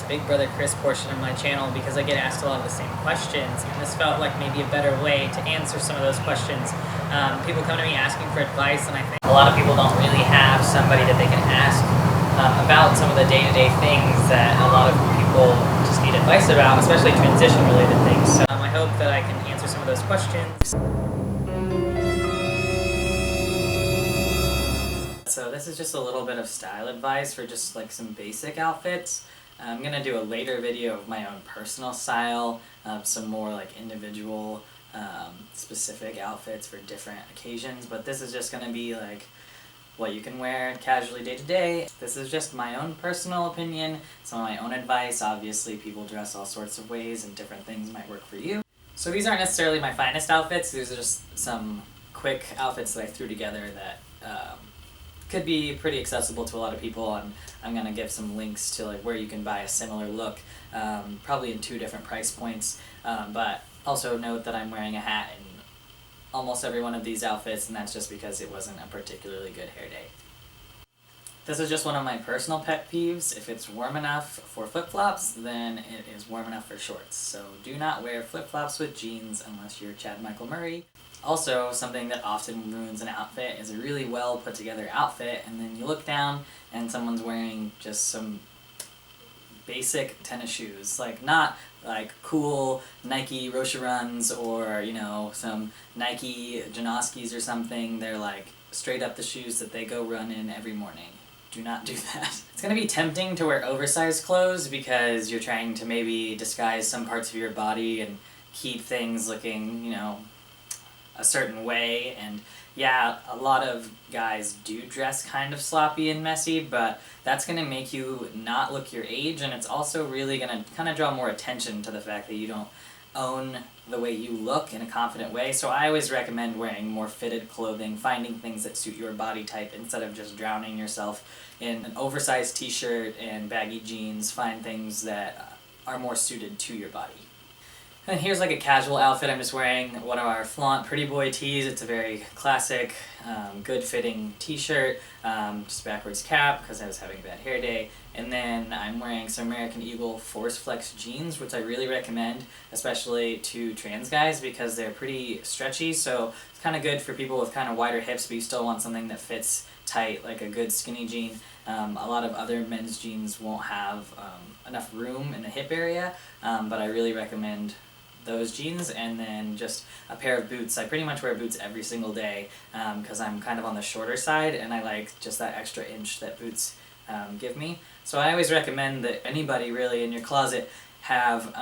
Big Brother Chris portion of my channel because I get asked a lot of the same questions, and this felt like maybe a better way to answer some of those questions. People come to me asking for advice, and I think a lot of people don't really have somebody that they can ask about some of the day-to-day things that a lot of people just need advice about, especially transition-related things. So I hope that I can answer some of those questions. So this is just a little bit of style advice for just like some basic outfits. I'm gonna do a later video of my own personal style, some more like individual specific outfits for different occasions, but this is just gonna be like what you can wear casually day to day. This is just my own personal opinion, some of my own advice. Obviously people dress all sorts of ways and different things might work for you. So these aren't necessarily my finest outfits, these are just some quick outfits that I threw together that could be pretty accessible to a lot of people, and I'm gonna give some links to like where you can buy a similar look, probably in 2 different price points, but also note that I'm wearing a hat in almost every one of these outfits, and that's just because it wasn't a particularly good hair day. This is just one of my personal pet peeves. If it's warm enough for flip-flops, then it is warm enough for shorts. So do not wear flip-flops with jeans unless you're Chad Michael Murray. Also, something that often ruins an outfit is a really well put together outfit, and then you look down and someone's wearing just some basic tennis shoes. Like, not like cool Nike Rocheruns or, you know, some Nike Janoskis or something. They're like straight up the shoes that they go run in every morning. Do not do that. It's gonna be tempting to wear oversized clothes because you're trying to maybe disguise some parts of your body and keep things looking, you know, a certain way, and yeah, a lot of guys do dress kind of sloppy and messy, but that's gonna make you not look your age, and it's also really gonna kind of draw more attention to the fact that you don't own the way you look in a confident way. So I always recommend wearing more fitted clothing, finding things that suit your body type instead of just drowning yourself in an oversized t-shirt and baggy jeans. Find things that are more suited to your body. And here's like a casual outfit. I'm just wearing one of our FLAVNT Pretty Boy Tees. It's a very classic, good fitting t-shirt, just backwards cap because I was having a bad hair day. And then I'm wearing some American Eagle Force Flex jeans, which I really recommend, especially to trans guys because they're pretty stretchy. So it's kind of good for people with kind of wider hips, but you still want something that fits tight, like a good skinny jean. A lot of other men's jeans won't have enough room in the hip area, but I really recommend those jeans, and then just a pair of boots. I pretty much wear boots every single day because I'm kind of on the shorter side and I like just that extra inch that boots give me. So I always recommend that anybody really in your closet have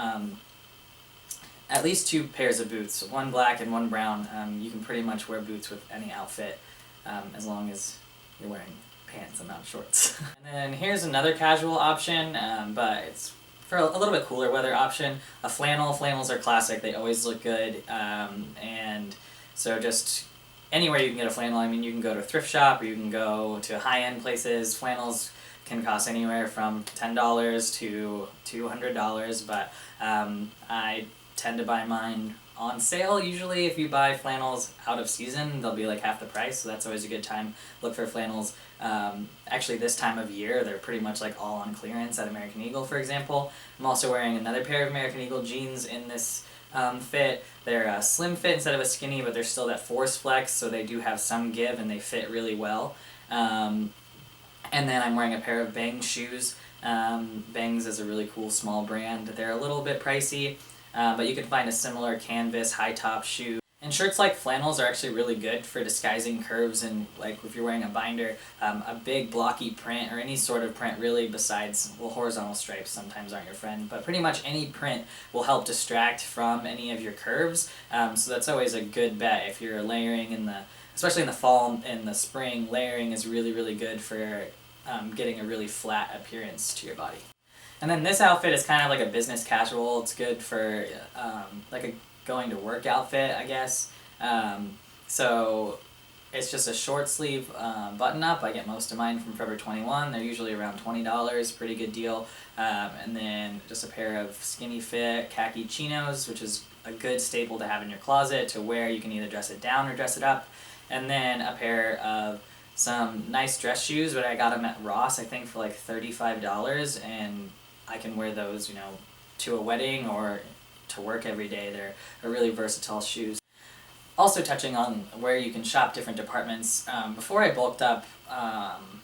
at least 2 pairs of boots, one black and one brown. You can pretty much wear boots with any outfit as long as you're wearing pants and not shorts. And then here's another casual option, but it's for a little bit cooler weather option, a flannel. Flannels are classic, they always look good, and so just anywhere you can get a flannel. I mean, you can go to a thrift shop or you can go to high-end places. Flannels can cost anywhere from $10 to $200, but I tend to buy mine on sale. Usually if you buy flannels out of season, they'll be like half the price, so that's always a good time. Look for flannels. Actually this time of year, they're pretty much like all on clearance at American Eagle, for example. I'm also wearing another pair of American Eagle jeans in this fit. They're a slim fit instead of a skinny, but they're still that force flex, so they do have some give and they fit really well. And then I'm wearing a pair of Bangs shoes. Bangs is a really cool small brand. They're a little bit pricey, but you can find a similar canvas high top shoe. And shirts like flannels are actually really good for disguising curves, and like if you're wearing a binder, a big blocky print or any sort of print really besides, well, horizontal stripes sometimes aren't your friend, but pretty much any print will help distract from any of your curves. So that's always a good bet if you're layering in the, especially in the fall and the spring, layering is really, really good for getting a really flat appearance to your body. And then this outfit is kind of like a business casual. It's good for like a going to work outfit, I guess. So it's just a short sleeve button up. I get most of mine from Forever 21. They're usually around $20, pretty good deal. And then just a pair of skinny fit khaki chinos, which is a good staple to have in your closet to wear. You can either dress it down or dress it up. And then a pair of some nice dress shoes, but I got them at Ross, I think, for like $35, and I can wear those, to a wedding or to work every day. They're a really versatile shoes. Also touching on where you can shop different departments, before I bulked up,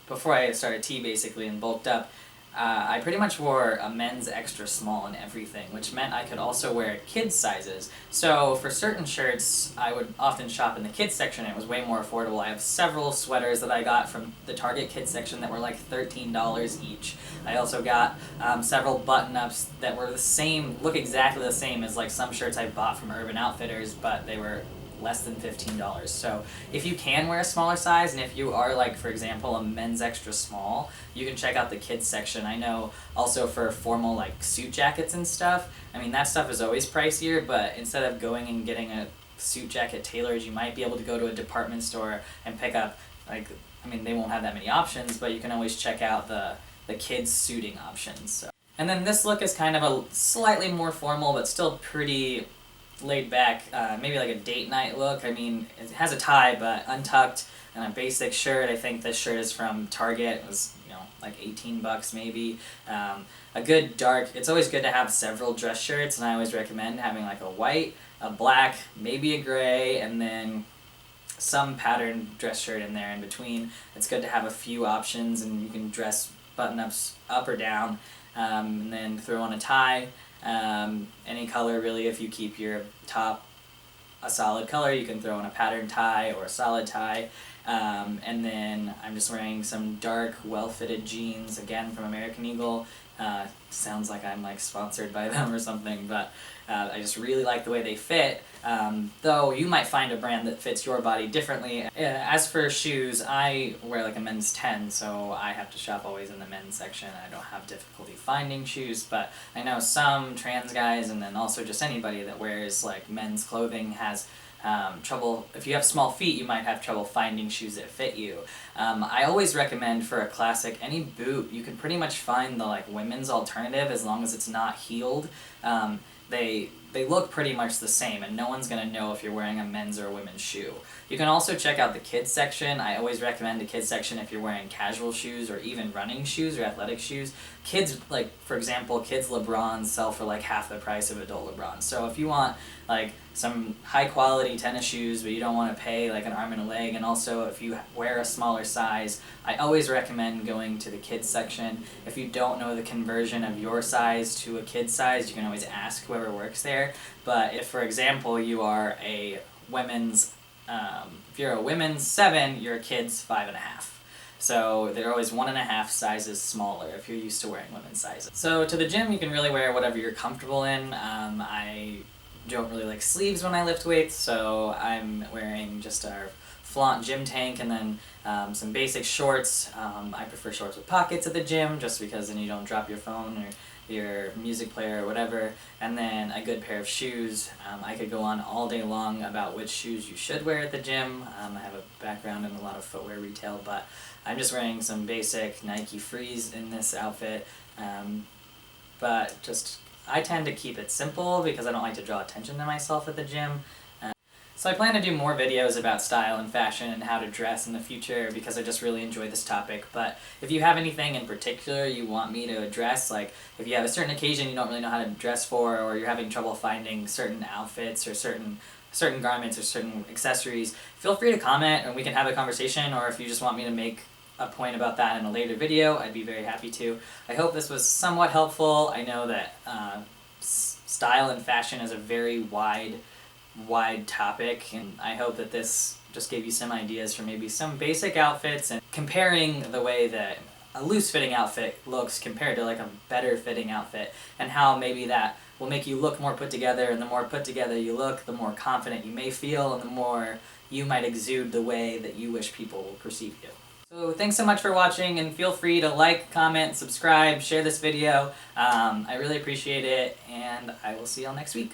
before I started Tee basically and bulked up, I pretty much wore a men's extra small in everything, which meant I could also wear kids sizes. So for certain shirts, I would often shop in the kids section. It was way more affordable. I have several sweaters that I got from the Target kids section that were like $13 each. I also got several button-ups that were the same, look exactly the same as like some shirts I bought from Urban Outfitters, but they were less than $15. So if you can wear a smaller size, and if you are like, for example, a men's extra small, you can check out the kids section. I know also for formal like suit jackets and stuff, I mean that stuff is always pricier, but instead of going and getting a suit jacket tailored, you might be able to go to a department store and pick up, like, I mean they won't have that many options, but you can always check out the kids suiting options. So. And then this look is kind of a slightly more formal but still pretty laid back, maybe like a date night look. I mean, it has a tie but untucked and a basic shirt. I think this shirt is from Target. It was, like 18 bucks maybe. A good dark, it's always good to have several dress shirts, and I always recommend having like a white, a black, maybe a gray, and then some patterned dress shirt in there in between. It's good to have a few options, and you can dress button-ups up or down, and then throw on a tie. Any color really. If you keep your top a solid color, you can throw in a patterned tie or a solid tie. And then I'm just wearing some dark, well-fitted jeans, again from American Eagle. Sounds like I'm like sponsored by them or something, but I just really like the way they fit, though you might find a brand that fits your body differently. As for shoes, I wear like a men's 10, so I have to shop always in the men's section. I don't have difficulty finding shoes, but I know some trans guys, and then also just anybody that wears like men's clothing has trouble. If you have small feet, you might have trouble finding shoes that fit you. I always recommend for a classic, any boot, you can pretty much find the like women's alternative as long as it's not heeled. They look pretty much the same, and no one's going to know if you're wearing a men's or a women's shoe. You can also check out the kids section. I always recommend the kids section if you're wearing casual shoes or even running shoes or athletic shoes. Kids, like for example, kids LeBrons sell for like half the price of adult LeBrons. So if you want like some high quality tennis shoes but you don't want to pay like an arm and a leg, and also if you wear a smaller size, I always recommend going to the kids section. If you don't know the conversion of your size to a kid's size, you can always ask whoever works there. But if, for example, you are a women's, if you're a women's 7, you're a kid's 5.5. So they're always 1.5 sizes smaller if you're used to wearing women's sizes. So to the gym, you can really wear whatever you're comfortable in. I don't really like sleeves when I lift weights, so I'm wearing just our FLAVNT gym tank, and then some basic shorts. I prefer shorts with pockets at the gym just because then you don't drop your phone or your music player or whatever, and then a good pair of shoes. I could go on all day long about which shoes you should wear at the gym. I have a background in a lot of footwear retail, but I'm just wearing some basic Nike Frees in this outfit, but just I tend to keep it simple because I don't like to draw attention to myself at the gym. So I plan to do more videos about style and fashion and how to dress in the future because I just really enjoy this topic. But if you have anything in particular you want me to address, like if you have a certain occasion you don't really know how to dress for, or you're having trouble finding certain outfits or certain garments or certain accessories, feel free to comment and we can have a conversation, or if you just want me to make a point about that in a later video, I'd be very happy to. I hope this was somewhat helpful. I know that style and fashion is a very wide topic, and I hope that this just gave you some ideas for maybe some basic outfits and comparing the way that a loose-fitting outfit looks compared to like a better fitting outfit, and how maybe that will make you look more put together, and the more put together you look, the more confident you may feel, and the more you might exude the way that you wish people will perceive you. So thanks so much for watching, and feel free to like, comment, subscribe, share this video. I really appreciate it, and I will see y'all next week.